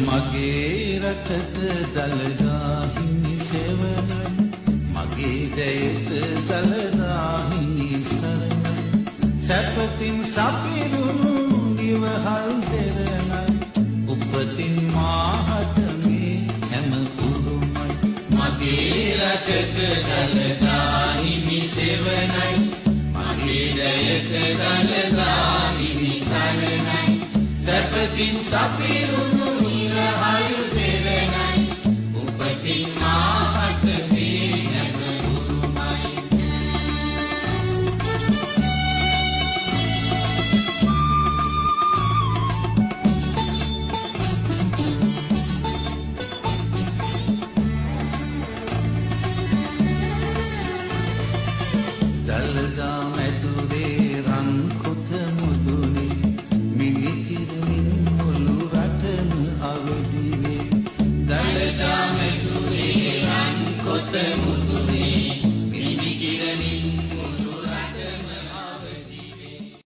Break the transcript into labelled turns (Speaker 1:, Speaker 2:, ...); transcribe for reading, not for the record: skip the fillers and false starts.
Speaker 1: මගේ රටට දළදා හිමි සෙවණයි මගේ දැයට දළදා හිමි සරණයි සැපතින් සපිරුණු ඉවහල් දෙරණයි උපතින් මාහට මේ හැම උරුමයි මගේ රටට දළදා හිමි සෙවණයි මගේ දැයට දළදා හිමි සරණයි සැපතින් සපිරුණු